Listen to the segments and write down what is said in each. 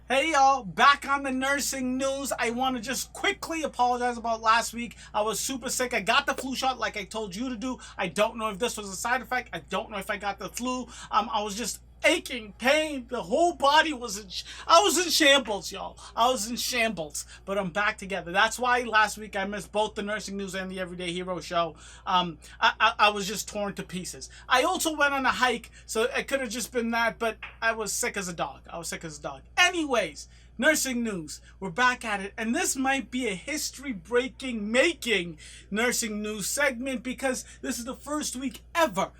Hey y'all, back on the nursing news. I want to just quickly apologize about last week. I was super sick. I got the flu shot like I told you to do. I don't know if this was a side effect. I don't know if I got the flu. I was just aching, pain. The whole body was I was in shambles, y'all. I was in shambles, but I'm back together. That's why last week I missed both the nursing news and the Everyday Hero show. I was just torn to pieces. I also went on a hike, so it could have just been that, but I was sick as a dog. Anyways, nursing news. We're back at it, and this might be a history-breaking making nursing news segment because this is the first week ever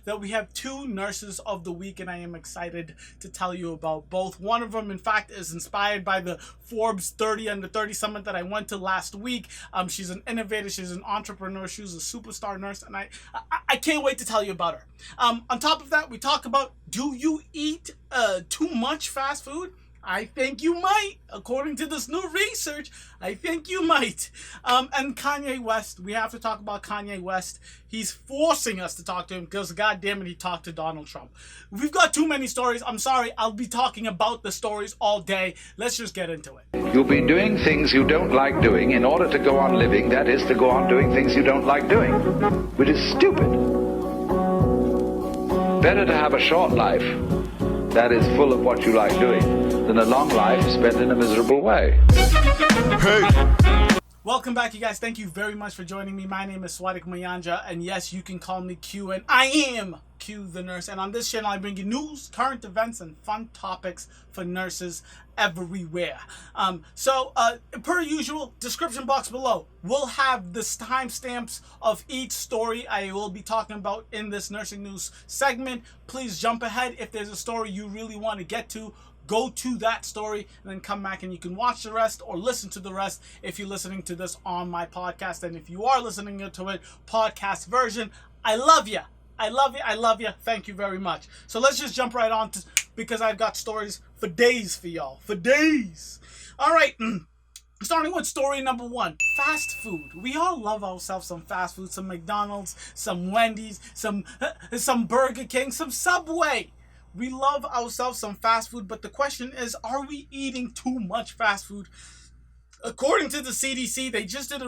that we have two nurses of the week, and I am excited to tell you about both. One of them, in fact, is inspired by the Forbes 30 Under 30 Summit that I went to last week. She's an innovator, she's an entrepreneur, she's a superstar nurse, and I can't wait to tell you about her. On top of that, we talk about, do you eat too much fast food? I think you might. According to this new research, I think you might. And Kanye West, we have to talk about Kanye West. He's forcing us to talk to him because, God damn it, he talked to Donald Trump. We've got too many stories. I'm sorry. I'll be talking about the stories all day. Let's just get into it. You'll be doing things you don't like doing in order to go on living, that is, to go on doing things you don't like doing, which is stupid. Better to have a short life that is full of what you like doing than a long life spent in a miserable way. Hey! Welcome back, you guys. Thank you very much for joining me. My name is Swadik Mayanja, and yes, you can call me Q, and I am Q the nurse. And on this channel, I bring you news, current events, and fun topics for nurses everywhere. Per usual, description box below will have the timestamps of each story I will be talking about in this nursing news segment. Please jump ahead if there's a story you really want to get to. Go to that story and then come back and you can watch the rest or listen to the rest if you're listening to this on my podcast. And if you are listening to it podcast version, I love you. I love you. Thank you very much. So let's just jump right on because I've got stories for days for y'all. For days. All right. Starting with story number one, fast food. We all love ourselves some fast food, some McDonald's, some Wendy's, some Burger King, some Subway. We love ourselves some fast food, but the question is, are we eating too much fast food? According to the CDC, they just did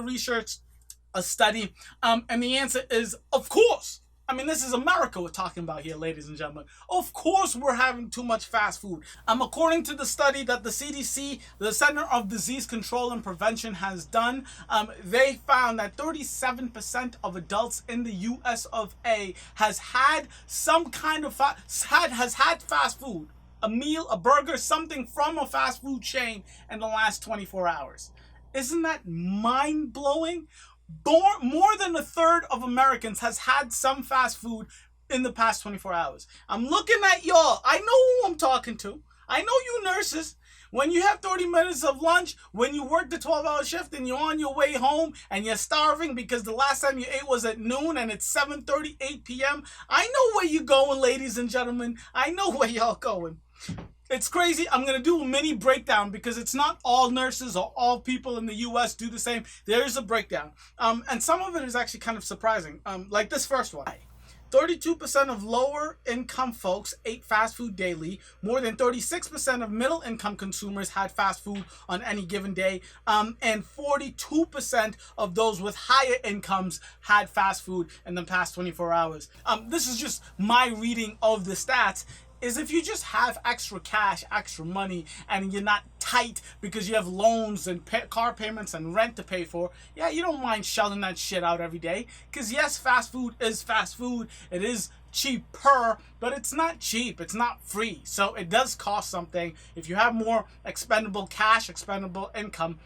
a study, and the answer is, of course. I mean, this is America we're talking about here, ladies and gentlemen. Of course we're having too much fast food. According to the study that the CDC, the Center of Disease Control and Prevention, has done, they found that 37% of adults in the US of A has had some kind of has had fast food, a meal, a burger, something from a fast food chain in the last 24 hours. Isn't that mind-blowing? More than a third of Americans has had some fast food in the past 24 hours. I'm looking at y'all. I know who I'm talking to. I know you nurses. When you have 30 minutes of lunch, when you work the 12-hour shift and you're on your way home and you're starving because the last time you ate was at noon and it's 7:30, 8 p.m. I know where you're going, ladies and gentlemen. I know where y'all going. It's crazy. I'm going to do a mini breakdown because it's not all nurses or all people in the U.S. do the same. There is a breakdown. And some of it is actually kind of surprising. Like this first one. 32% of lower income folks ate fast food daily. More than 36% of middle income consumers had fast food on any given day. And 42% of those with higher incomes had fast food in the past 24 hours. This is just my reading of the stats. Is if you just have extra cash, extra money, and you're not tight because you have loans and car payments and rent to pay for, yeah, you don't mind shelling that shit out every day. Because yes, fast food is fast food. It is cheaper, but it's not cheap. It's not free. So it does cost something. If you have more expendable cash, expendable income,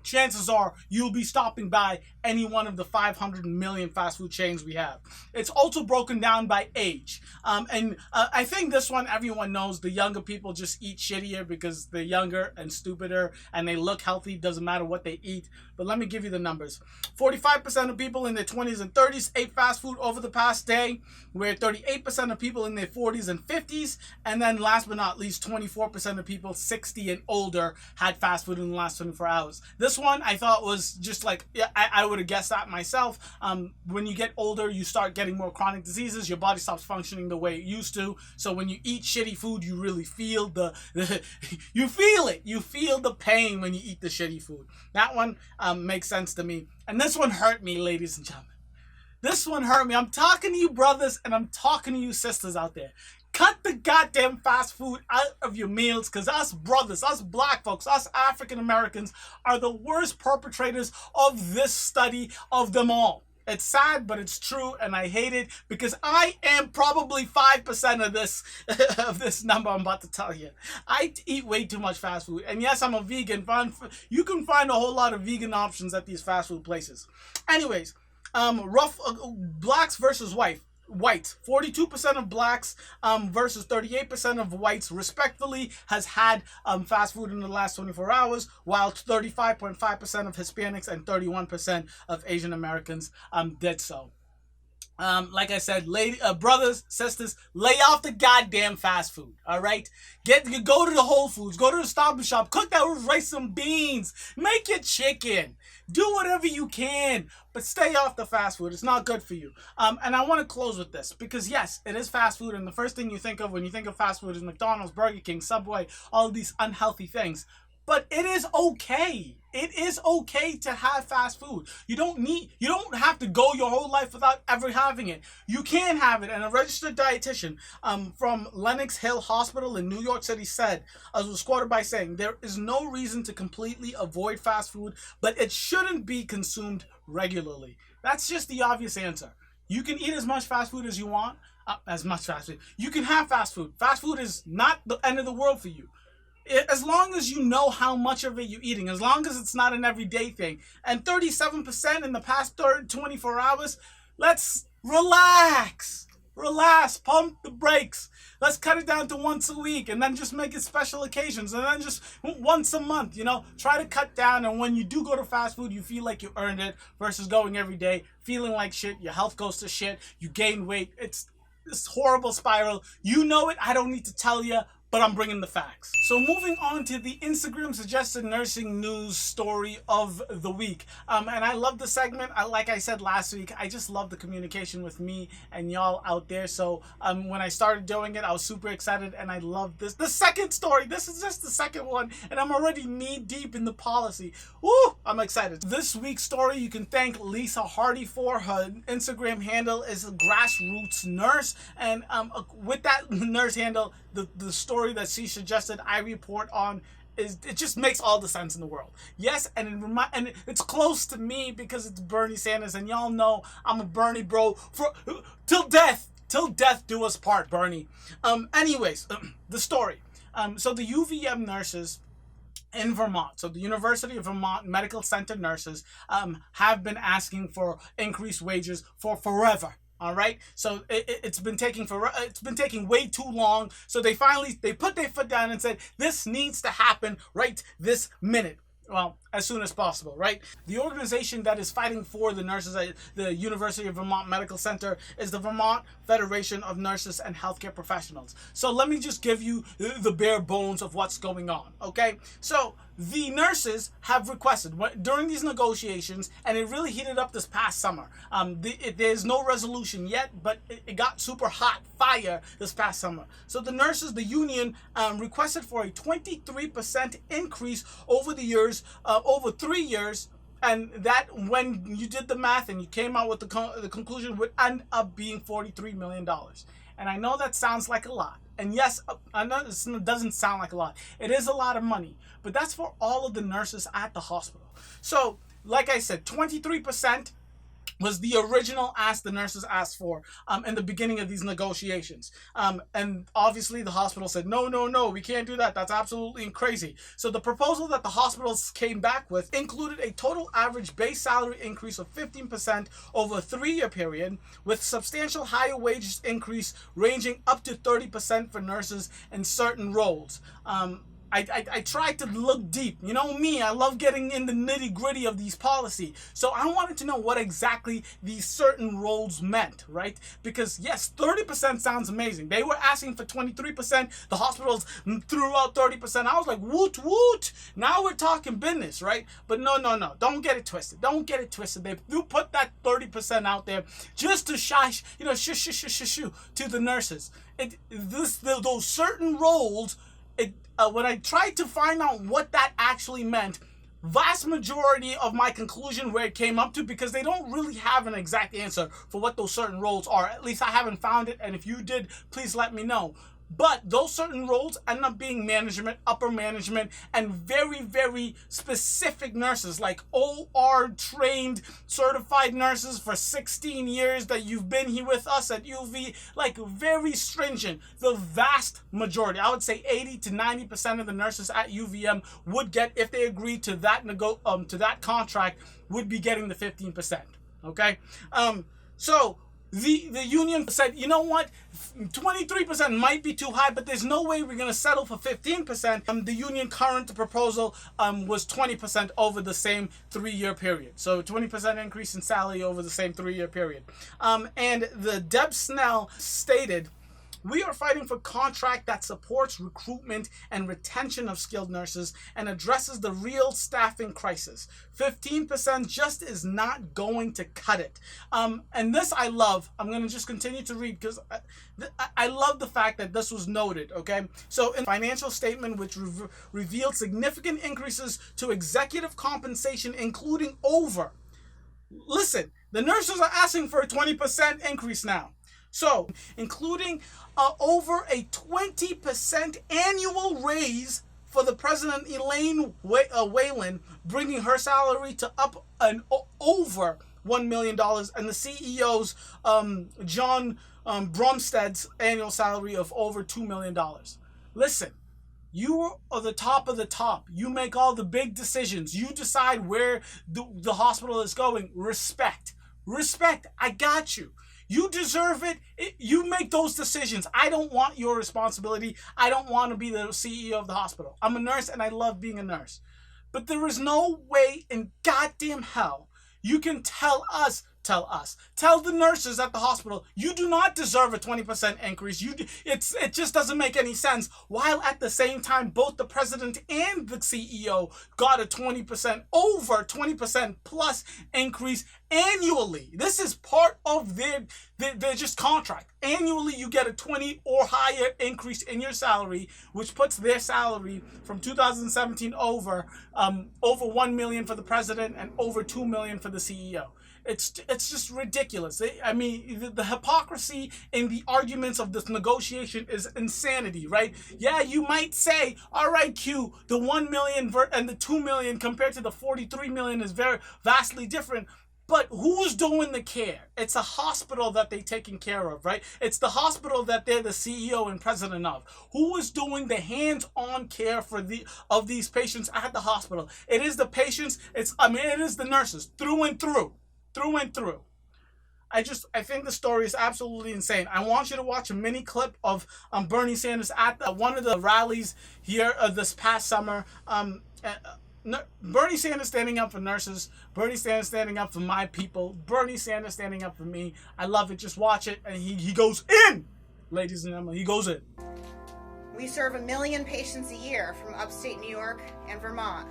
chances are you'll be stopping by any one of the 500 million fast food chains we have. It's also broken down by age. I think this one everyone knows. The younger people just eat shittier because they're younger and stupider and they look healthy. Doesn't matter what they eat. But let me give you the numbers. 45% of people in their 20s and 30s ate fast food over the past day, where 38% of people in their 40s and 50s, and then last but not least, 24% of people 60 and older had fast food in the last 24 hours. This This one I thought was just like, yeah, I would have guessed that myself. When you get older, you start getting more chronic diseases. Your body stops functioning the way it used to. So when you eat shitty food, you really feel you feel it. You feel the pain when you eat the shitty food. That one makes sense to me. And this one hurt me, ladies and gentlemen. This one hurt me. I'm talking to you brothers and I'm talking to you sisters out there. Cut the goddamn fast food out of your meals, because us brothers, us black folks, us African Americans are the worst perpetrators of this study of them all. It's sad, but it's true, and I hate it because I am probably 5% of this number I'm about to tell you. I eat way too much fast food, and yes, I'm a vegan. You can find a whole lot of vegan options at these fast food places. Anyways, blacks versus whites. 42% of blacks versus 38% of whites respectively has had fast food in the last 24 hours, while 35.5% of Hispanics and 31% of Asian Americans did so. Like I said, brothers, sisters, lay off the goddamn fast food, all right? Go to the Whole Foods, go to the Stop and Shop, cook that with rice and beans, make your chicken, do whatever you can, but stay off the fast food. It's not good for you. And I want to close with this, because yes, it is fast food, and the first thing you think of when you think of fast food is McDonald's, Burger King, Subway, all these unhealthy things. But it is okay. It is okay to have fast food. You don't have to go your whole life without ever having it. You can have it. And a registered dietitian from Lenox Hill Hospital in New York City said, was quoted by saying, there is no reason to completely avoid fast food, but it shouldn't be consumed regularly. That's just the obvious answer. You can eat as much fast food as you want. You can have fast food. Fast food is not the end of the world for you. As long as you know how much of it you're eating, as long as it's not an everyday thing. And 37% in the past 24 hours, let's relax. Relax, pump the brakes. Let's cut it down to once a week, and then just make it special occasions, and then just once a month, try to cut down. And when you do go to fast food, you feel like you earned it versus going every day, feeling like shit. Your health goes to shit. You gain weight. It's this horrible spiral. You know it. I don't need to tell you. But I'm bringing the facts. So moving on to the Instagram suggested nursing news story of the week. And I love the segment. Like I said last week, I just love the communication with me and y'all out there. So when I started doing it, I was super excited, and I love this. The second story, this is just the second one, and I'm already knee deep in the policy. Woo! I'm excited. This week's story, you can thank Lisa Hardy for. Her Instagram handle is Grassroots Nurse. And with that nurse handle, the story that she suggested I report on it just makes all the sense in the world. Yes, and it's close to me because it's Bernie Sanders, and y'all know I'm a Bernie bro till death do us part, Bernie. Anyways, the story. So the UVM nurses in Vermont, so the University of Vermont Medical Center nurses have been asking for increased wages for forever. All right, so it's been taking way too long. So they put their foot down and said, this needs to happen right this minute. Well, as soon as possible, right? The organization that is fighting for the nurses at the University of Vermont Medical Center is the Vermont Federation of Nurses and Healthcare Professionals. So let me just give you the bare bones of what's going on, okay? So the nurses have requested during these negotiations, and it really heated up this past summer. There's no resolution yet, but it got super hot fire this past summer. So the nurses, the union, requested for a 23% increase over the years, over 3 years, and that, when you did the math and you came out with the conclusion, would end up being $43 million. And I know that sounds like a lot. And yes, I know it doesn't sound like a lot. It is a lot of money, but that's for all of the nurses at the hospital. So, like I said, 23% was the original ask the nurses asked for in the beginning of these negotiations. And obviously the hospital said, no, we can't do that. That's absolutely crazy. So the proposal that the hospitals came back with included a total average base salary increase of 15% over a 3-year period, with substantial higher wages increase ranging up to 30% for nurses in certain roles. I tried to look deep. You know me, I love getting in the nitty gritty of these policy. So I wanted to know what exactly these certain roles meant, right? Because yes, 30% sounds amazing. They were asking for 23%. The hospitals threw out 30%. I was like, woot, woot. Now we're talking business, right? But no. Don't get it twisted. Don't get it twisted. They do put that 30% out there just to shush to the nurses. Those certain roles, when I tried to find out what that actually meant, vast majority of my conclusion where it came up to, because they don't really have an exact answer for what those certain roles are. At least I haven't found it, and if you did, please let me know. But those certain roles end up being management, upper management, and very, very specific nurses, like OR trained certified nurses for 16 years that you've been here with us at UV, like very stringent. The vast majority, I would say 80 to 90% of the nurses at UVM would get, if they agreed to that contract, would be getting the 15%. Okay, so the union said, you know what, 23% might be too high, but there's no way we're going to settle for 15%. The union current proposal was 20% over the same 3-year period. So 20% increase in salary over the same 3-year period. And the Deb Snell stated, "We are fighting for contract that supports recruitment and retention of skilled nurses and addresses the real staffing crisis. 15% just is not going to cut it." And this I love. I'm going to just continue to read because I love the fact that this was noted, okay? So in the financial statement, which revealed significant increases to executive compensation, including listen, the nurses are asking for a 20% increase now. So, including over a 20% annual raise for the president, Elaine Whalen, bringing her salary to up and over $1 million, and the CEO's John Bromsted's annual salary of over $2 million. Listen, you are the top of the top. You make all the big decisions. You decide where the hospital is going. Respect. I got you. You deserve it. You make those decisions. I don't want your responsibility. I don't want to be the CEO of the hospital. I'm a nurse and I love being a nurse. But there is no way in goddamn hell you can tell the nurses at the hospital, you do not deserve a 20% increase. It just doesn't make any sense. While at the same time, both the president and the CEO got a 20% plus increase annually. This is part of their just contract. Annually, you get a 20 or higher increase in your salary, which puts their salary from 2017 over $1 million for the president and over $2 million for the CEO. It's just ridiculous. I mean, the hypocrisy in the arguments of this negotiation is insanity, right? Yeah, you might say, all right, Q, the 1 million and the 2 million compared to the 43 million is very vastly different. But who's doing the care? It's a hospital that they're taking care of, right? It's the hospital that they're the CEO and president of. Who is doing the hands-on care of these patients at the hospital? It is the patients. It is the nurses through and through. I think the story is absolutely insane. I want you to watch a mini clip of Bernie Sanders at one of the rallies here this past summer. Bernie Sanders standing up for nurses. Bernie Sanders standing up for my people. Bernie Sanders standing up for me. I love it. Just watch it. And he goes in, ladies and gentlemen. He goes in. We serve 1 million patients a year from upstate New York and Vermont.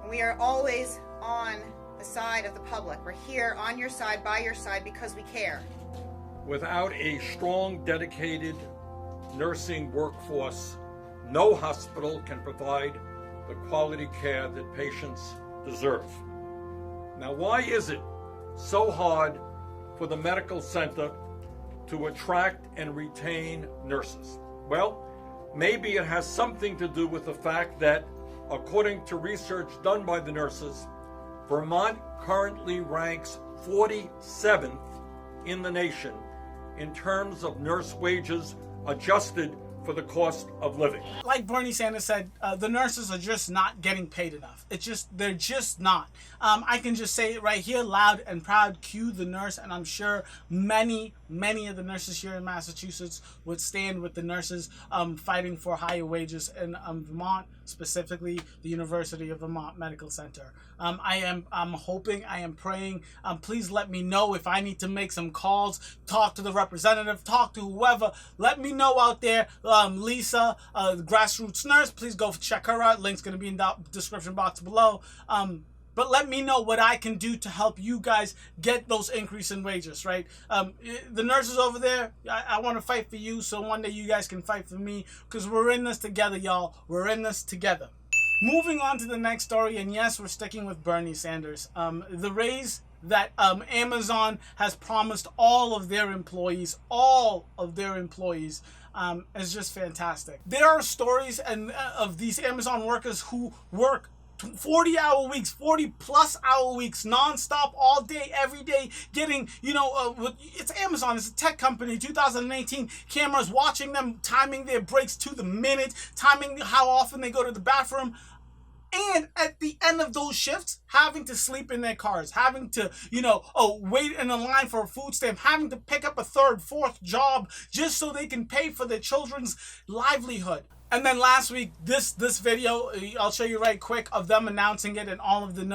And we are always on the side of the public. We're here on your side, by your side, because we care. Without a strong, dedicated nursing workforce, no hospital can provide the quality care that patients deserve. Now, why is it so hard for the medical center to attract and retain nurses? Well, maybe it has something to do with the fact that, according to research done by the nurses, Vermont currently ranks 47th in the nation in terms of nurse wages adjusted for the cost of living. Like Bernie Sanders said, the nurses are just not getting paid enough. They're just not. I can just say it right here, loud and proud, cue the nurse, and I'm sure many of the nurses here in Massachusetts would stand with the nurses fighting for higher wages in Vermont, specifically the University of Vermont Medical Center. I'm hoping, I am praying. Please let me know if I need to make some calls, talk to the representative, talk to whoever. Let me know out there. Lisa, the grassroots nurse, please go check her out. Link's going to be in the description box below. But let me know what I can do to help you guys get those increase in wages, right? The nurses over there, I want to fight for you, so one day you guys can fight for me, because we're in this together, y'all. We're in this together. Moving on to the next story, and yes, we're sticking with Bernie Sanders. The raise that Amazon has promised all of their employees is just fantastic. There are stories of these Amazon workers who work 40-hour weeks, 40+ hour weeks, non-stop, all day, every day, getting, it's Amazon, it's a tech company, 2018, cameras watching them, timing their breaks to the minute, timing how often they go to the bathroom. And at the end of those shifts, having to sleep in their cars, having to, wait in a line for a food stamp, having to pick up a third, fourth job just so they can pay for their children's livelihood. And then last week, this video, I'll show you right quick, of them announcing it, and all of the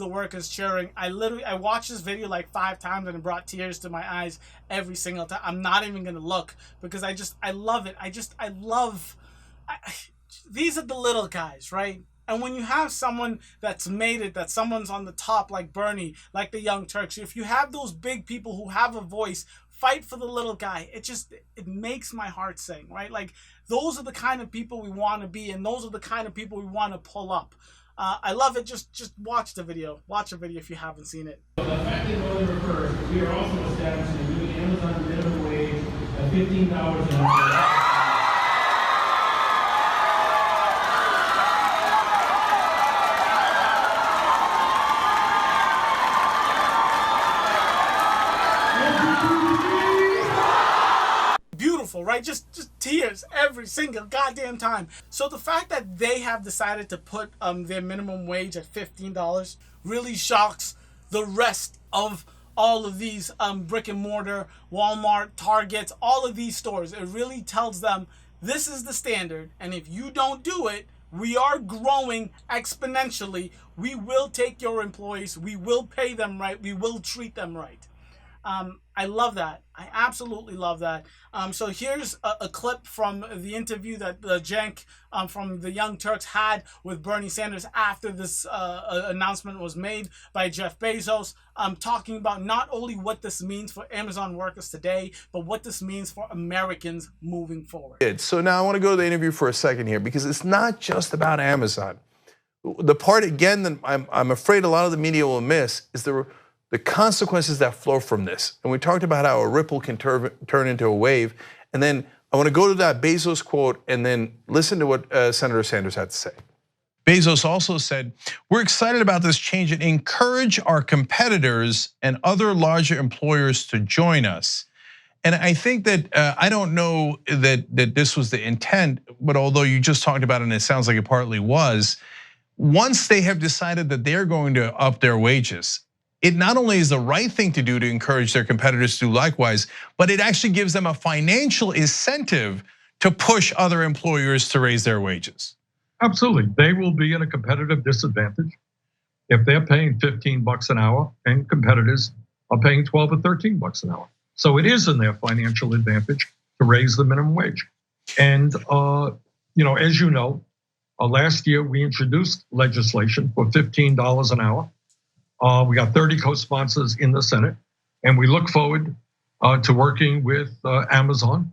workers cheering. I watched this video like 5 times, and it brought tears to my eyes every single time. I'm not even going to look, because I love it. These are the little guys, right? And when you have someone that's made it, that someone's on the top, like Bernie, like the Young Turks, if you have those big people who have a voice, fight for the little guy, it makes my heart sing, right? Like, those are the kind of people we want to be, and those are the kind of people we want to pull up. I love it. Just watch the video. Watch the video if you haven't seen it. The fact that only refers, we are also establishing a new Amazon minimum wage of $15 an hour. Right? Just tears every single goddamn time. So the fact that they have decided to put their minimum wage at $15 really shocks the rest of all of these brick and mortar, Walmart, Targets, all of these stores. It really tells them this is the standard, and if you don't do it, we are growing exponentially. We will take your employees, we will pay them right, we will treat them right. I love that. I absolutely love that. So here's a clip from the interview that Cenk from the Young Turks had with Bernie Sanders after this announcement was made by Jeff Bezos, talking about not only what this means for Amazon workers today, but what this means for Americans moving forward. So now I want to go to the interview for a second here, because it's not just about Amazon. The part, again, that I'm afraid a lot of the media will miss is the consequences that flow from this. And we talked about how a ripple can turn into a wave. And then I want to go to that Bezos quote and then listen to what Senator Sanders had to say. Bezos also said, "We're excited about this change and encourage our competitors and other larger employers to join us." And I think that, I don't know that this was the intent, but although you just talked about it and it sounds like it partly was, once they have decided that they're going to up their wages, it not only is the right thing to do to encourage their competitors to do likewise, but it actually gives them a financial incentive to push other employers to raise their wages. Absolutely, they will be in a competitive disadvantage if they're paying $15 an hour and competitors are paying $12 or $13 an hour. So it is in their financial advantage to raise the minimum wage. And as you know, last year we introduced legislation for $15 an hour. We got 30 co-sponsors in the Senate, and we look forward to working with Amazon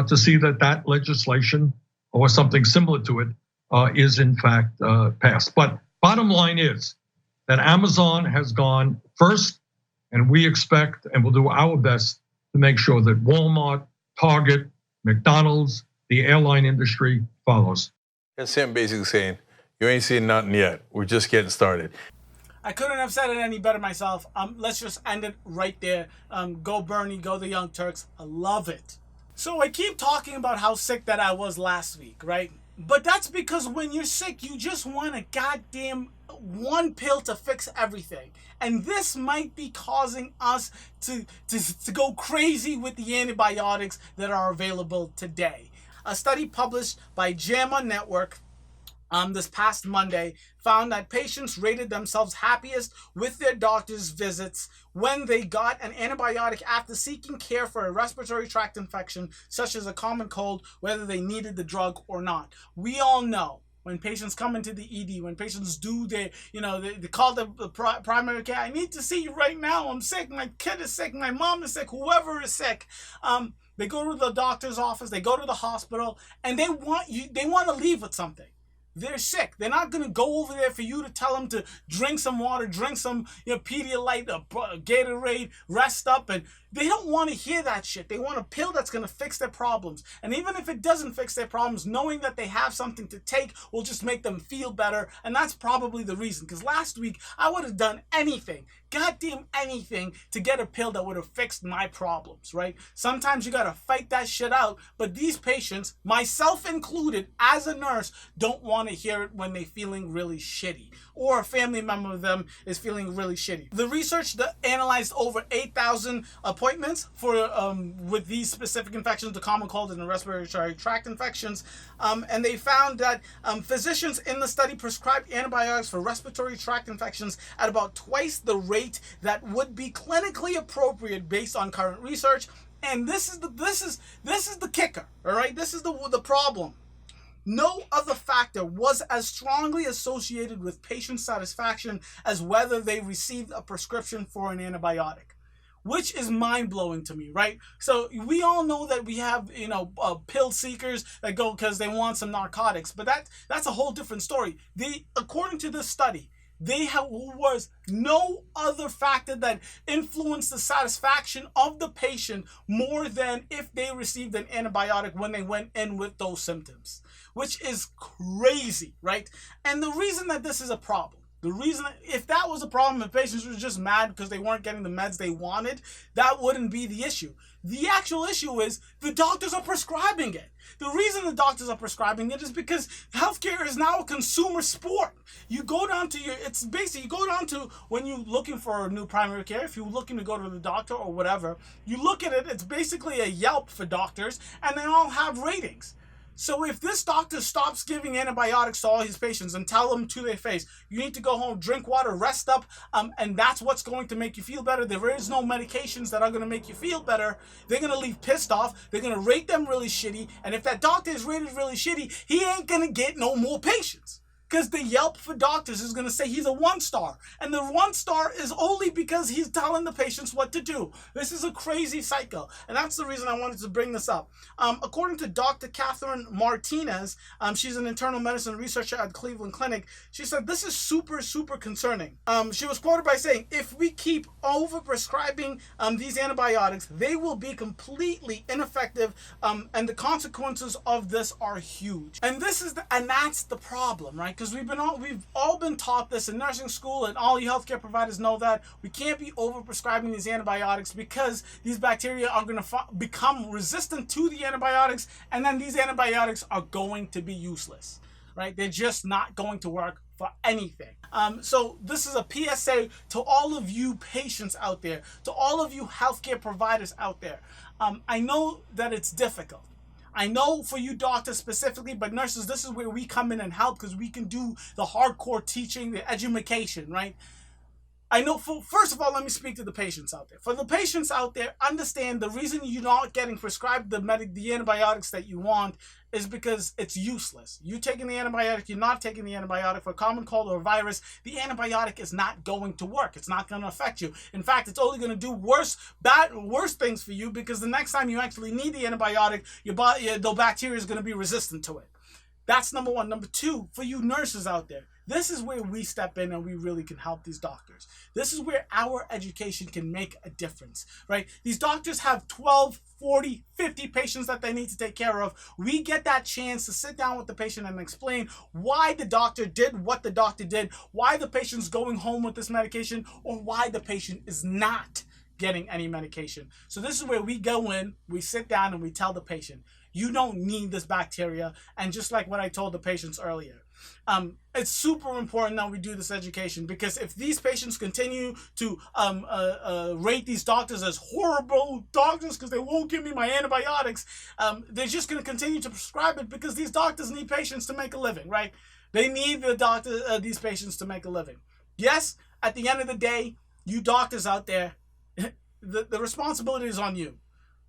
to see that legislation or something similar to it is in fact passed. But bottom line is that Amazon has gone first, and we expect and will do our best to make sure that Walmart, Target, McDonald's, the airline industry follows. And Sam basically saying, you ain't seen nothing yet. We're just getting started. I couldn't have said it any better myself. Let's just end it right there. Go Bernie, go the Young Turks. I love it. So I keep talking about how sick that I was last week, right? But that's because when you're sick, you just want a goddamn one pill to fix everything. And this might be causing us to go crazy with the antibiotics that are available today. A study published by JAMA Network this past Monday found that patients rated themselves happiest with their doctor's visits when they got an antibiotic after seeking care for a respiratory tract infection, such as a common cold, whether they needed the drug or not. We all know when patients come into the ED, when patients do their, they call the primary care, I need to see you right now, I'm sick, my kid is sick, my mom is sick, whoever is sick. They go to the doctor's office, they go to the hospital, and they want to leave with something. They're sick. They're not going to go over there for you to tell them to drink some water, drink some Pedialyte, Gatorade, rest up. And they don't want to hear that shit. They want a pill that's going to fix their problems. And even if it doesn't fix their problems, knowing that they have something to take will just make them feel better. And that's probably the reason. Because last week, I would have done anything, goddamn anything, to get a pill that would have fixed my problems, right? Sometimes you got to fight that shit out. But these patients, myself included, as a nurse, don't want to hear it when they're feeling really shitty, or a family member of them is feeling really shitty. The research that analyzed over 8,000 appointments for with these specific infections, the common cold and the respiratory tract infections, and they found that physicians in the study prescribed antibiotics for respiratory tract infections at about twice the rate that would be clinically appropriate based on current research. And this is the kicker, all right? This is the problem. No other factor was as strongly associated with patient satisfaction as whether they received a prescription for an antibiotic, which is mind-blowing to me, right? So we all know that we have, pill seekers that go because they want some narcotics, but that's a whole different story. According to this study, was no other factor that influenced the satisfaction of the patient more than if they received an antibiotic when they went in with those symptoms, which is crazy, right? And the reason that this is a problem, if that was a problem, if patients were just mad because they weren't getting the meds they wanted, that wouldn't be the issue. The actual issue is the doctors are prescribing it. The reason the doctors are prescribing it is because healthcare is now a consumer sport. You go down to when you're looking for a new primary care, if you're looking to go to the doctor or whatever, you look at it, it's basically a Yelp for doctors, and they all have ratings. So if this doctor stops giving antibiotics to all his patients and tell them to their face, you need to go home, drink water, rest up, and that's what's going to make you feel better. There is no medications that are going to make you feel better. They're going to leave pissed off. They're going to rate them really shitty. And if that doctor is rated really shitty, he ain't going to get no more patients. Because the Yelp for doctors is going to say he's a 1-star. And the 1-star is only because he's telling the patients what to do. This is a crazy cycle. And that's the reason I wanted to bring this up. According to Dr. Catherine Martinez, she's an internal medicine researcher at Cleveland Clinic, she said this is super, super concerning. She was quoted by saying, if we keep over-prescribing these antibiotics, they will be completely ineffective, and the consequences of this are huge. And that's the problem, right? Because we've all been taught this in nursing school, and all you healthcare providers know that we can't be over-prescribing these antibiotics because these bacteria are going to become resistant to the antibiotics, and then these antibiotics are going to be useless, right? They're just not going to work for anything. So this is a PSA to all of you patients out there, to all of you healthcare providers out there. I know that it's difficult. I know for you doctors specifically, but nurses, this is where we come in and help because we can do the hardcore teaching, the education, right? I know, first of all, let me speak to the patients out there. For the patients out there, understand the reason you're not getting prescribed the antibiotics that you want is because it's useless. You taking the antibiotic, you're not taking the antibiotic for a common cold or a virus, the antibiotic is not going to work. It's not going to affect you. In fact, it's only going to do worse things for you because the next time you actually need the antibiotic, the bacteria is going to be resistant to it. That's number one. Number two, for you nurses out there, this is where we step in and we really can help these doctors. This is where our education can make a difference, right? These doctors have 12, 40, 50 patients that they need to take care of. We get that chance to sit down with the patient and explain why the doctor did what the doctor did, why the patient's going home with this medication, or why the patient is not getting any medication. So this is where we go in, we sit down and we tell the patient, you don't need this bacteria. And just like what I told the patients earlier, it's super important that we do this education, because if these patients continue to rate these doctors as horrible doctors because they won't give me my antibiotics, they're just going to continue to prescribe it, because these doctors need patients to make a living, right? They need these patients to make a living. Yes, at the end of the day, you doctors out there, the responsibility is on you.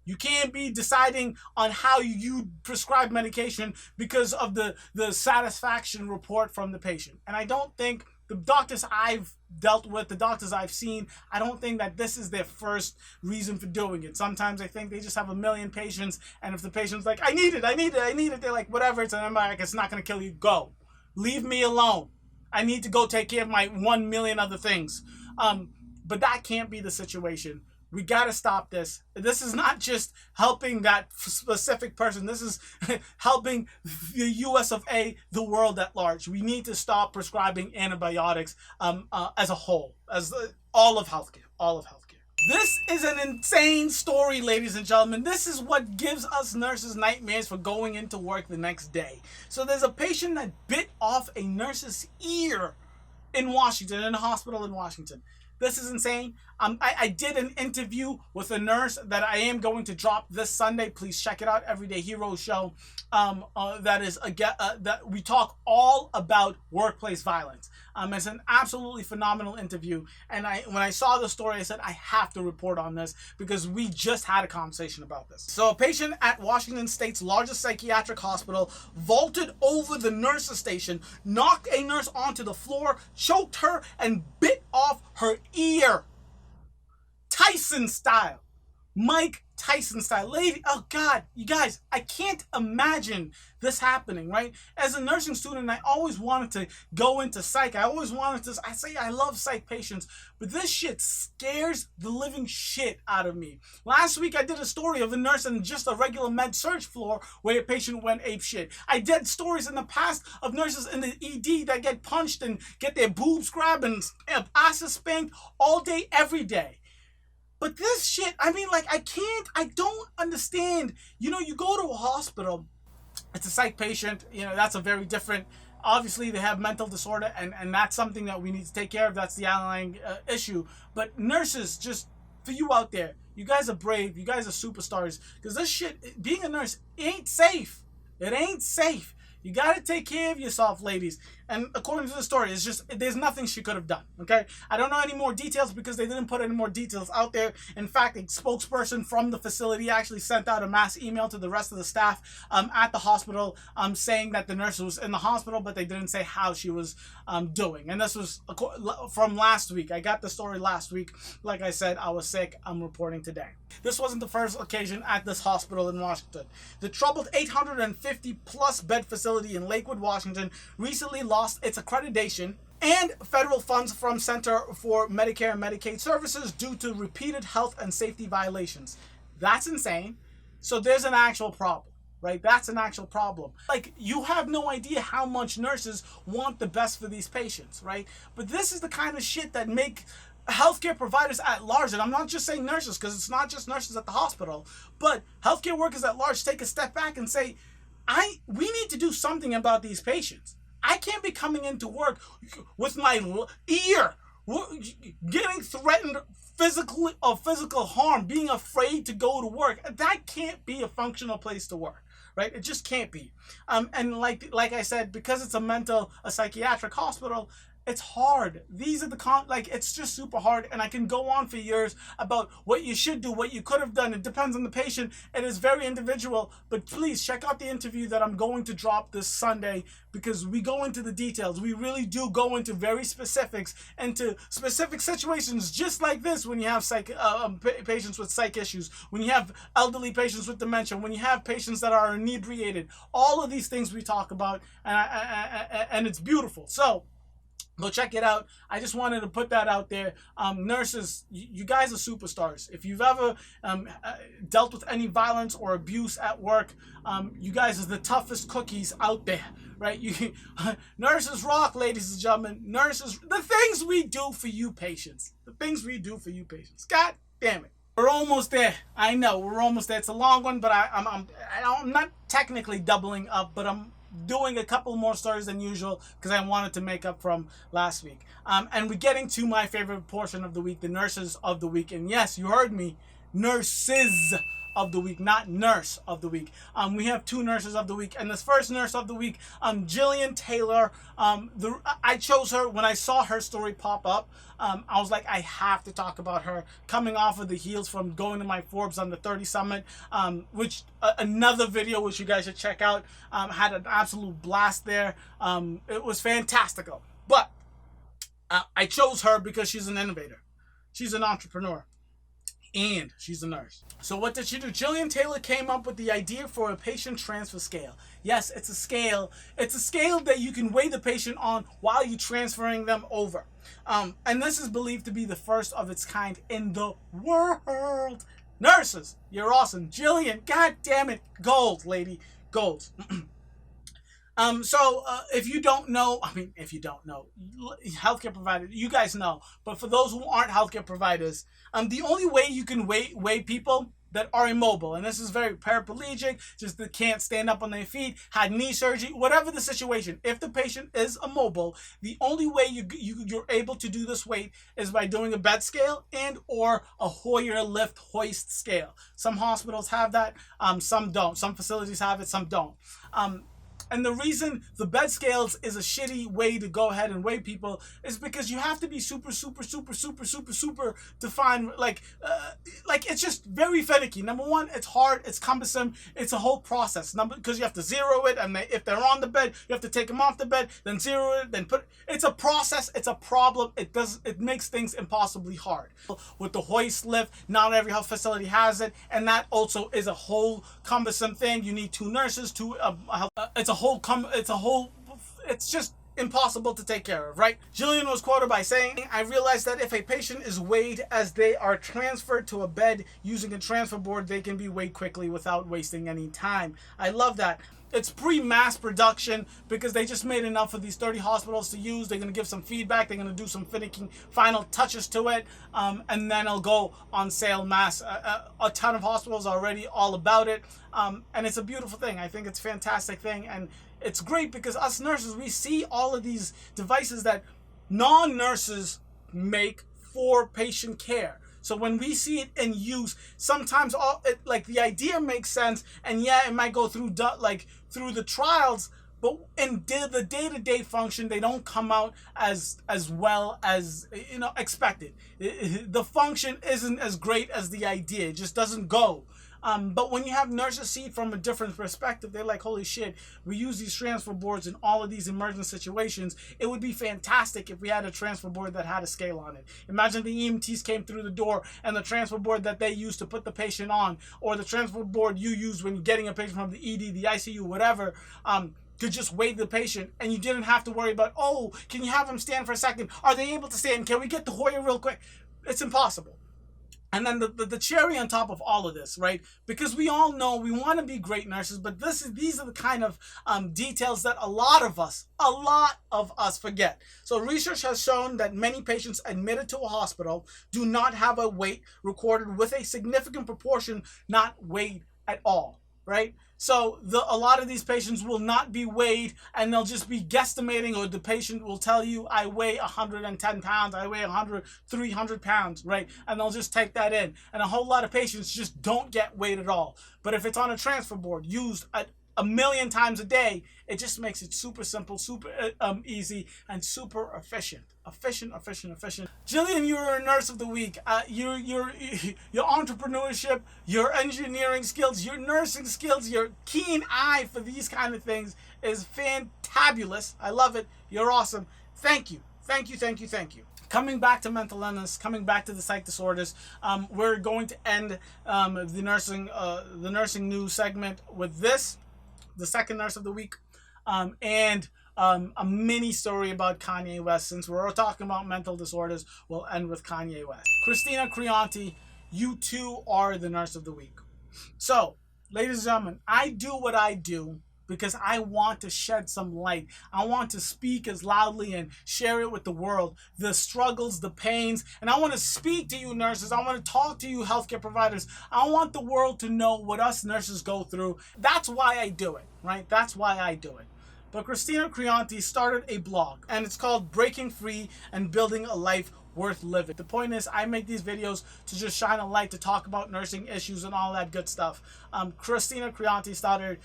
You can't be deciding on how you prescribe medication because of the satisfaction report from the patient. And I don't think the doctors I've dealt with, the doctors I've seen, I don't think that this is their first reason for doing it. Sometimes I think they just have a million patients, and if the patient's like, I need it, they're like, whatever, it's an antibiotic, it's not going to kill you, go. Leave me alone. I need to go take care of my 1 million other things. But that can't be the situation. We got to stop this. This is not just helping that specific person. This is helping the US of A, the world at large. We need to stop prescribing antibiotics as a whole, as all of healthcare. This is an insane story, ladies and gentlemen. This is what gives us nurses nightmares for going into work the next day. So there's a patient that bit off a nurse's ear in Washington, in a hospital in Washington. This is insane. I did an interview with a nurse that I am going to drop this Sunday. Please check it out, Everyday Hero Show. That we talk all about workplace violence. It's an absolutely phenomenal interview. And when I saw the story, I said, I have to report on this because we just had a conversation about this. So a patient at Washington State's largest psychiatric hospital vaulted over the nurse's station, knocked a nurse onto the floor, choked her, and bit off her ear. Tyson style. Mike Tyson style. Lady, oh God, you guys, I can't imagine this happening, right? As a nursing student, I always wanted to go into psych. I say I love psych patients, but this shit scares the living shit out of me. Last week, I did a story of a nurse in just a regular med surg floor where a patient went ape shit. I did stories in the past of nurses in the ED that get punched and get their boobs grabbed and asses spanked all day, every day. But this shit, I mean, like, I don't understand. You know, you go to a hospital, it's a psych patient, you know, that's a very different, obviously they have mental disorder, and that's something that we need to take care of. That's the underlying issue. But nurses, just for you out there, you guys are brave, you guys are superstars, because this shit, being a nurse, ain't safe. It ain't safe. You got to take care of yourself, ladies. And according to the story, it's just, there's nothing she could have done, okay? I don't know any more details because they didn't put any more details out there. In fact, a spokesperson from the facility actually sent out a mass email to the rest of the staff at the hospital saying that the nurse was in the hospital, but they didn't say how she was doing. And this was from last week. I got the story last week. Like I said, I was sick. I'm reporting today. This wasn't the first occasion at this hospital in Washington. The troubled 850-plus bed facility in Lakewood, Washington, recently lost its accreditation and federal funds from Center for Medicare and Medicaid Services due to repeated health and safety violations. That's insane. So there's an actual problem, right? That's an actual problem. Like, you have no idea how much nurses want the best for these patients, right? But this is the kind of shit that make healthcare providers at large, and I'm not just saying nurses, because it's not just nurses at the hospital, but healthcare workers at large take a step back and say, we need to do something about these patients. I can't be coming into work with my ear getting threatened physically of physical harm, being afraid to go to work. That can't be a functional place to work, right? It just can't be. And like I said, because it's a psychiatric hospital, it's hard. These are it's just super hard. And I can go on for years about what you should do, what you could have done. It depends on the patient. It is very individual. But please check out the interview that I'm going to drop this Sunday, because we go into the details. We really do go into very specifics, into specific situations just like this when you have patients with psych issues, when you have elderly patients with dementia, when you have patients that are inebriated. All of these things we talk about, and it's beautiful. So go check it out. I just wanted to put that out there. Nurses, you guys are superstars. If you've ever dealt with any violence or abuse at work, you guys are the toughest cookies out there, right? Nurses rock, ladies and gentlemen. Nurses, the things we do for you patients. The things we do for you patients. God damn it. We're almost there. I know, we're almost there. It's a long one, but I'm not technically doubling up, but I'm doing a couple more stories than usual because I wanted to make up from last week. And we're getting to my favorite portion of the week, the nurses of the week. And yes, you heard me, nurses of the week, not nurse of the week. We have 2 nurses of the week, and this first nurse of the week, Gillian Taylor. I chose her when I saw her story pop up. I was like, I have to talk about her, coming off of the heels from going to my Forbes on the 30 Summit, which another video which you guys should check out. Had an absolute blast there. It was fantastical. But I chose her because she's an innovator. She's an entrepreneur. And she's a nurse. So what did she do? Gillian Taylor came up with the idea for a patient transfer scale. Yes, it's a scale. It's a scale that you can weigh the patient on while you're transferring them over. And this is believed to be the first of its kind in the world. Nurses, you're awesome. Gillian, god damn it. Gold, lady. Gold. If you don't know, healthcare providers, you guys know, but for those who aren't healthcare providers, the only way you can weigh people that are immobile, and this is very paraplegic, just that can't stand up on their feet, had knee surgery, whatever the situation, if the patient is immobile, the only way you're able to do this weight is by doing a bed scale and or a Hoyer lift hoist scale. Some hospitals have that, some don't. Some facilities have it, some don't. And the reason the bed scales is a shitty way to go ahead and weigh people is because you have to be super to find, like it's just very finicky. Number one, it's hard, it's cumbersome, it's a whole process. Because you have to zero it, and if they're on the bed, you have to take them off the bed, then zero it, then put. It's a process, it's a problem. It makes things impossibly hard. With the hoist lift, not every health facility has it, and that also is a whole cumbersome thing. You need 2 nurses, it's just impossible to take care of, right? Gillian was quoted by saying, I realized that if a patient is weighed as they are transferred to a bed using a transfer board, they can be weighed quickly without wasting any time. I love that. It's pre-mass production because they just made enough for these 30 hospitals to use. They're going to give some feedback. They're going to do some finicky final touches to it. And then it'll go on sale mass. A ton of hospitals are already all about it. And it's a beautiful thing. I think it's a fantastic thing. And it's great because us nurses, we see all of these devices that non-nurses make for patient care. So when we see it in use, sometimes the idea makes sense, and yeah, it might go through the trials, but in the day-to-day function, they don't come out as well as expected. The function isn't as great as the idea; it just doesn't go. But when you have nurses see it from a different perspective, they're like, holy shit, we use these transfer boards in all of these emergent situations. It would be fantastic if we had a transfer board that had a scale on it. Imagine the EMTs came through the door and the transfer board that they use to put the patient on, or the transfer board you use when getting a patient from the ED, the ICU, whatever, could just weigh the patient, and you didn't have to worry about, oh, can you have them stand for a second? Are they able to stand? Can we get the Hoyer real quick? It's impossible. And then the cherry on top of all of this, right? Because we all know we want to be great nurses, but these are the kind of details that a lot of us forget. So research has shown that many patients admitted to a hospital do not have a weight recorded, with a significant proportion not weighed at all, right? So a lot of these patients will not be weighed, and they'll just be guesstimating, or the patient will tell you, I weigh 110 pounds, I weigh 300 pounds, right? And they'll just take that in. And a whole lot of patients just don't get weighed at all. But if it's on a transfer board used at 1,000,000 times a day, it just makes it super simple, super easy, and super efficient. Efficient. Gillian, you're a nurse of the week. Your entrepreneurship, your engineering skills, your nursing skills, your keen eye for these kind of things is fantabulous. I love it. You're awesome. Thank you. Coming back to mental illness, coming back to the psych disorders, we're going to end the nursing news segment with this, the second nurse of the week, and a mini story about Kanye West. Since we're talking about mental disorders, we'll end with Kanye West. Christina Crianti, you too are the nurse of the week. So, ladies and gentlemen, I do what I do because I want to shed some light. I want to speak as loudly and share it with the world, the struggles, the pains, and I want to speak to you nurses. I want to talk to you healthcare providers. I want the world to know what us nurses go through. That's why I do it, right? That's why I do it. But Christina Crianti started a blog, and it's called Breaking Free and Building a Life Worth Living. The point is, I make these videos to just shine a light, to talk about nursing issues and all that good stuff. Christina Crianti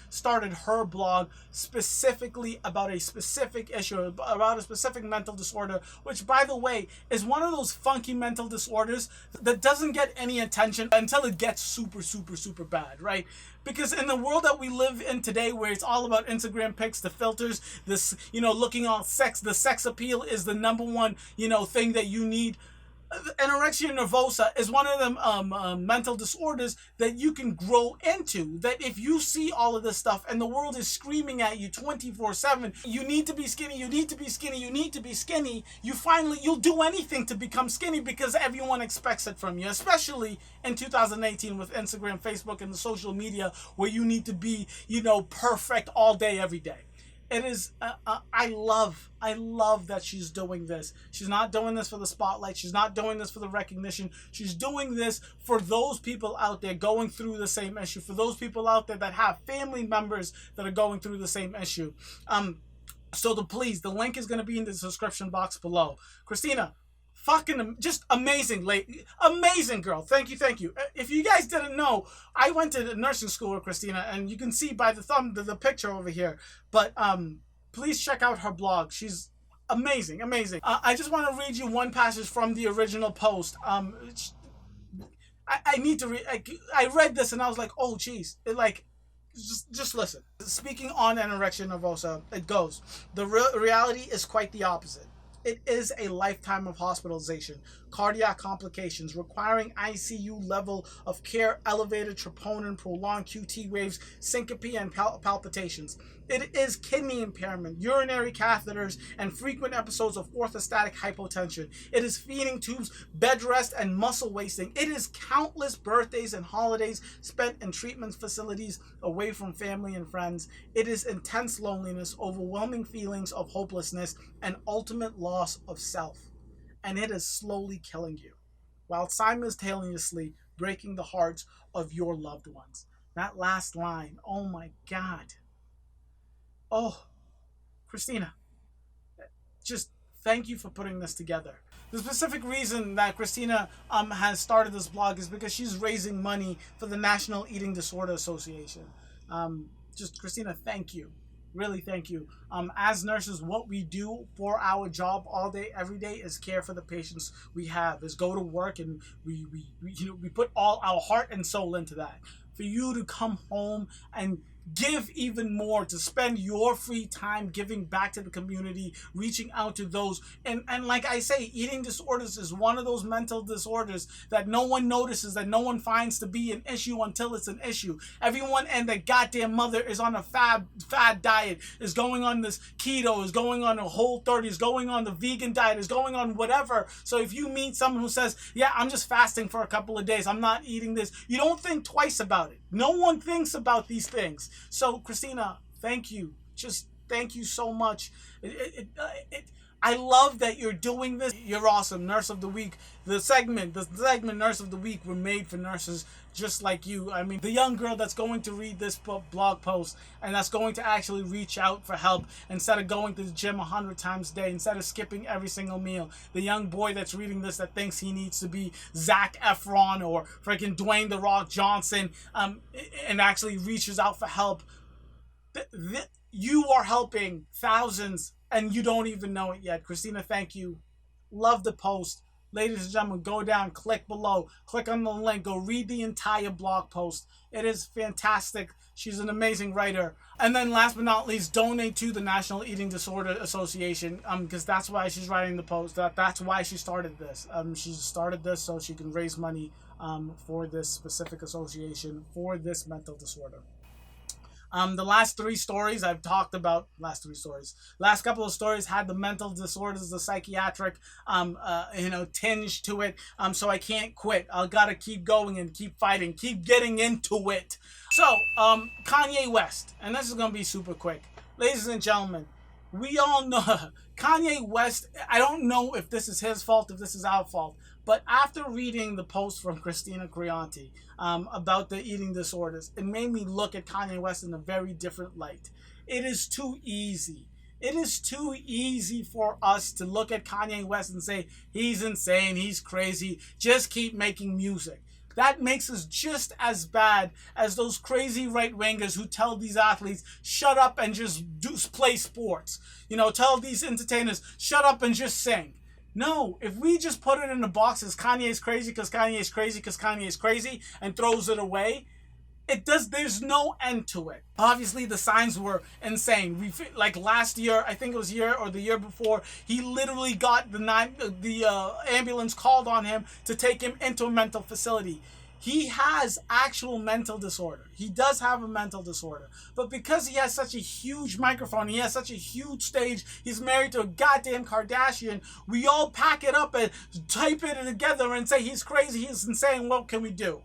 started her blog specifically about a specific issue, about a specific mental disorder, which, by the way, is one of those funky mental disorders that doesn't get any attention until it gets super, super, super bad, right? Because in the world that we live in today, where it's all about Instagram pics, the filters, this, looking all sex, the sex appeal is the number one, thing that you need. Anorexia nervosa is one of them mental disorders that you can grow into. That if you see all of this stuff and the world is screaming at you 24/7, you need to be skinny, you need to be skinny, you need to be skinny, you'll do anything to become skinny because everyone expects it from you, especially in 2018 with Instagram, Facebook, and the social media where you need to be, perfect all day, every day. It is, I love that she's doing this. She's not doing this for the spotlight. She's not doing this for the recognition. She's doing this for those people out there going through the same issue, for those people out there that have family members that are going through the same issue. So please, the link is going to be in the description box below. Christina, fucking just amazing amazing girl. Thank you. If you guys didn't know, I went to nursing school with Christina, and you can see by the picture over here. But please check out her blog. She's amazing. I just want to read you one passage from the original post. I need to read. I read this and I was like, oh geez, just listen. Speaking on anorexia nervosa, it goes, the reality is quite the opposite. It is a lifetime of hospitalization, cardiac complications requiring ICU level of care, elevated troponin, prolonged QT waves, syncope, and palpitations. It is kidney impairment, urinary catheters, and frequent episodes of orthostatic hypotension. It is feeding tubes, bed rest, and muscle wasting. It is countless birthdays and holidays spent in treatment facilities away from family and friends. It is intense loneliness, overwhelming feelings of hopelessness, and ultimate loss of self. And it is slowly killing you, while simultaneously breaking the hearts of your loved ones. That last line, oh my God. Oh, Christina, just thank you for putting this together. The specific reason that Christina has started this blog is because she's raising money for the National Eating Disorder Association. Christina, thank you. Really, thank you. As nurses, what we do for our job all day, every day is care for the patients we have, is go to work, and we put all our heart and soul into that. For you to come home and give even more, to spend your free time giving back to the community, reaching out to those. And like I say, eating disorders is one of those mental disorders that no one notices, that no one finds to be an issue until it's an issue. Everyone and their goddamn mother is on a fad diet, is going on this keto, is going on a Whole30, is going on the vegan diet, is going on whatever. So if you meet someone who says, yeah, I'm just fasting for a couple of days, I'm not eating this, you don't think twice about it. No one thinks about these things. So Christina, thank you. Just thank you so much. I love that you're doing this. You're awesome. Nurse of the Week. The segment Nurse of the Week were made for nurses just like you. I mean, the young girl that's going to read this blog post and that's going to actually reach out for help instead of going to the gym 100 times a day, instead of skipping every single meal. The young boy that's reading this that thinks he needs to be Zac Efron or freaking Dwayne The Rock Johnson and actually reaches out for help. You are helping thousands and you don't even know it yet. Christina, thank you. Love the post. Ladies and gentlemen, go down, click below, click on the link, go read the entire blog post. It is fantastic. She's an amazing writer. And then last but not least, donate to the National Eating Disorder Association, because that's why she's writing the post. That's why she started this. She started this so she can raise money for this specific association for this mental disorder. The last three stories I've talked about, last couple of stories had the mental disorders, the psychiatric, tinge to it. So I can't quit. I gotta keep going and keep fighting, keep getting into it. So, Kanye West, and this is gonna be super quick. Ladies and gentlemen, we all know Kanye West. I don't know if this is his fault, if this is our fault, but after reading the post from Christina Crianti about the eating disorders, it made me look at Kanye West in a very different light. It is too easy. It is too easy for us to look at Kanye West and say, he's insane, he's crazy, just keep making music. That makes us just as bad as those crazy right-wingers who tell these athletes, shut up and just play sports. Tell these entertainers, shut up and just sing. No, if we just put it in the box as Kanye's crazy because Kanye's crazy because Kanye's crazy and throws it away, there's no end to it. Obviously, the signs were insane. Like last year, I think it was the year before, he literally got the ambulance called on him to take him into a mental facility. He has actual mental disorder. He does have a mental disorder. But because he has such a huge microphone, he has such a huge stage, he's married to a goddamn Kardashian, we all pack it up and type it together and say he's crazy, he's insane, what can we do?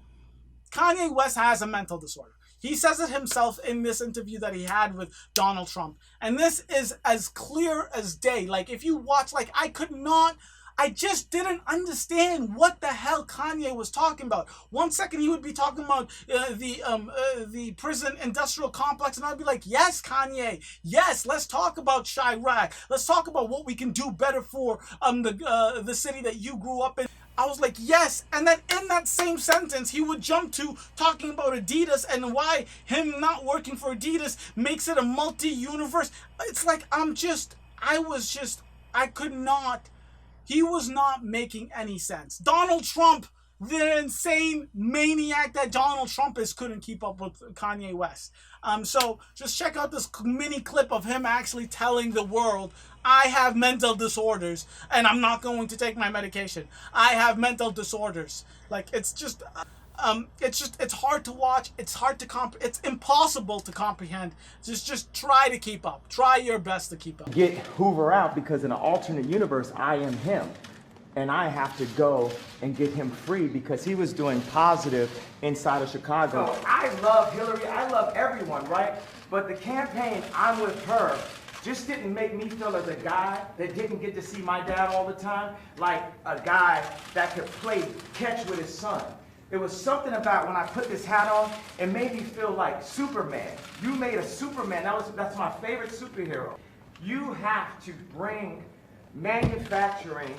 Kanye West has a mental disorder. He says it himself in this interview that he had with Donald Trump. And this is as clear as day. Like, if you watch, I just didn't understand what the hell Kanye was talking about. One second he would be talking about the prison industrial complex, and I'd be like, yes, Kanye, yes, let's talk about Chirac. Let's talk about what we can do better for the city that you grew up in. I was like, yes. And then in that same sentence, he would jump to talking about Adidas and why him not working for Adidas makes it a multi-universe. It's like, he was not making any sense. Donald Trump, the insane maniac that Donald Trump is, couldn't keep up with Kanye West. So just check out this mini clip of him actually telling the world, I have mental disorders and I'm not going to take my medication. I have mental disorders. Like, it's hard to watch. It's hard to it's impossible to comprehend. Just try to keep up. Try your best to keep up. Get Hoover out, because in an alternate universe, I am him. And I have to go and get him free because he was doing positive inside of Chicago. So I love Hillary. I love everyone, right? But the campaign, I'm with her, just didn't make me feel as a guy that didn't get to see my dad all the time, like a guy that could play catch with his son. It was something about when I put this hat on, it made me feel like Superman. You made a Superman. That's my favorite superhero. You have to bring manufacturing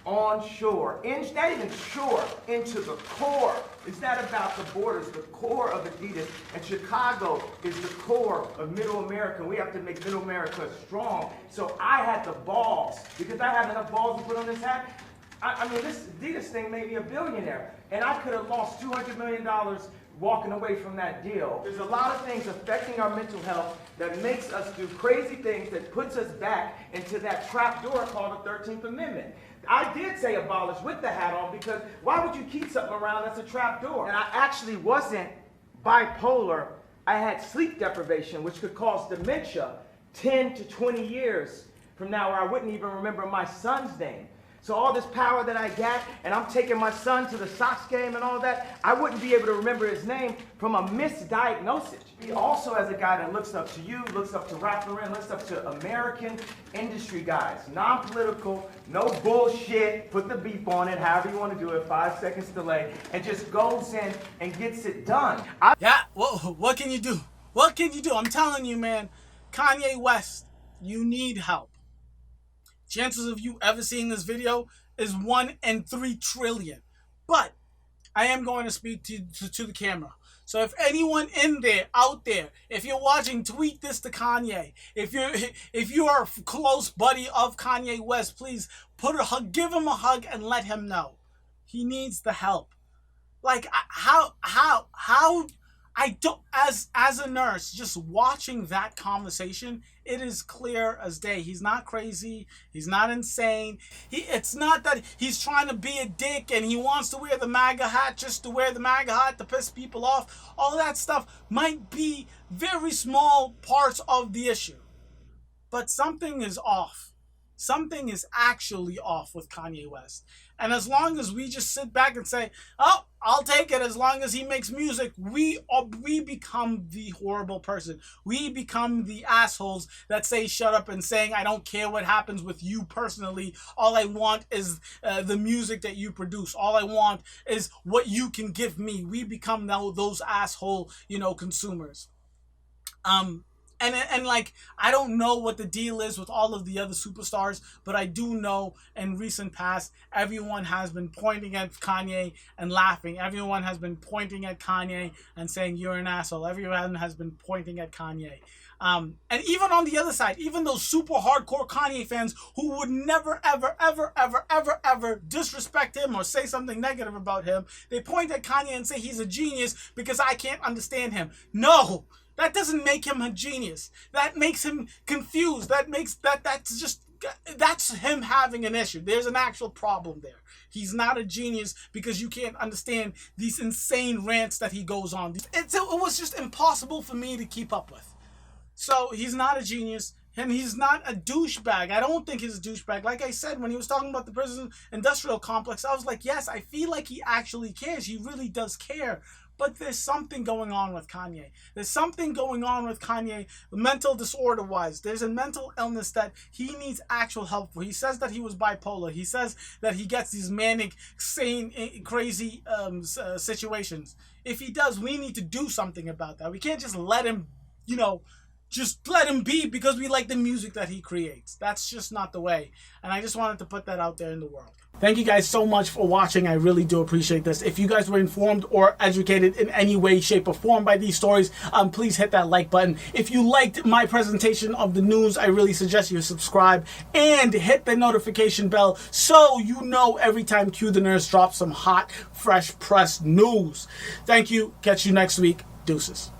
onshore, not even shore, into the core. It's not about the borders, the core of Adidas. And Chicago is the core of Middle America. We have to make Middle America strong. So I had the balls, because I have enough balls to put on this hat. I mean, this Adidas thing made me a billionaire, and I could have lost $200 million walking away from that deal. There's a lot of things affecting our mental health that makes us do crazy things, that puts us back into that trap door called the 13th Amendment. I did say abolish with the hat on, because why would you keep something around that's a trap door? And I actually wasn't bipolar. I had sleep deprivation, which could cause dementia 10 to 20 years from now, where I wouldn't even remember my son's name. So all this power that I got, and I'm taking my son to the Sox game and all that, I wouldn't be able to remember his name from a misdiagnosis. He also, as a guy that looks up to you, looks up to Ralph Lauren, looks up to American industry guys, non-political, no bullshit, put the beep on it, however you want to do it, 5 seconds delay, and just goes in and gets it done. What can you do? What can you do? I'm telling you, man, Kanye West, you need help. Chances of you ever seeing this video is 1 in 3 trillion. But I am going to speak to the camera. So if anyone out there, if you're watching, tweet this to Kanye. If you are a close buddy of Kanye West, please give him a hug and let him know he needs the help. Like, how I don't, as a nurse, just watching that conversation, it is clear as day. He's not crazy. He's not insane. It's not that he's trying to be a dick and he wants to wear the MAGA hat just to wear the MAGA hat to piss people off. All that stuff might be very small parts of the issue. But something is off. Something is actually off with Kanye West. And as long as we just sit back and say, oh, I'll take it as long as he makes music, we become the horrible person. We become the assholes that say shut up and saying, I don't care what happens with you personally. All I want is the music that you produce. All I want is what you can give me. We become now those asshole, consumers. And like, I don't know what the deal is with all of the other superstars, but I do know in recent past, everyone has been pointing at Kanye and laughing. Everyone has been pointing at Kanye and saying, you're an asshole. Everyone has been pointing at Kanye. And even on the other side, even those super hardcore Kanye fans who would never, ever, ever, ever, ever, ever disrespect him or say something negative about him, they point at Kanye and say he's a genius because I can't understand him. No! That doesn't make him a genius. That makes him confused. That's him having an issue. There's an actual problem there. He's not a genius because you can't understand these insane rants that he goes on. It was just impossible for me to keep up with. So he's not a genius. And he's not a douchebag. I don't think he's a douchebag. Like I said, when he was talking about the prison industrial complex, I was like, yes, I feel like he actually cares. He really does care. But there's something going on with Kanye. There's something going on with Kanye mental disorder-wise. There's a mental illness that he needs actual help for. He says that he was bipolar. He says that he gets these manic, sane, crazy situations. If he does, we need to do something about that. We can't just let him, just let him be because we like the music that he creates. That's just not the way. And I just wanted to put that out there in the world. Thank you guys so much for watching. I really do appreciate this. If you guys were informed or educated in any way, shape, or form by these stories, please hit that like button. If you liked my presentation of the news, I really suggest you subscribe and hit the notification bell so you know every time Q the Nurse drops some hot, fresh press news. Thank you. Catch you next week. Deuces.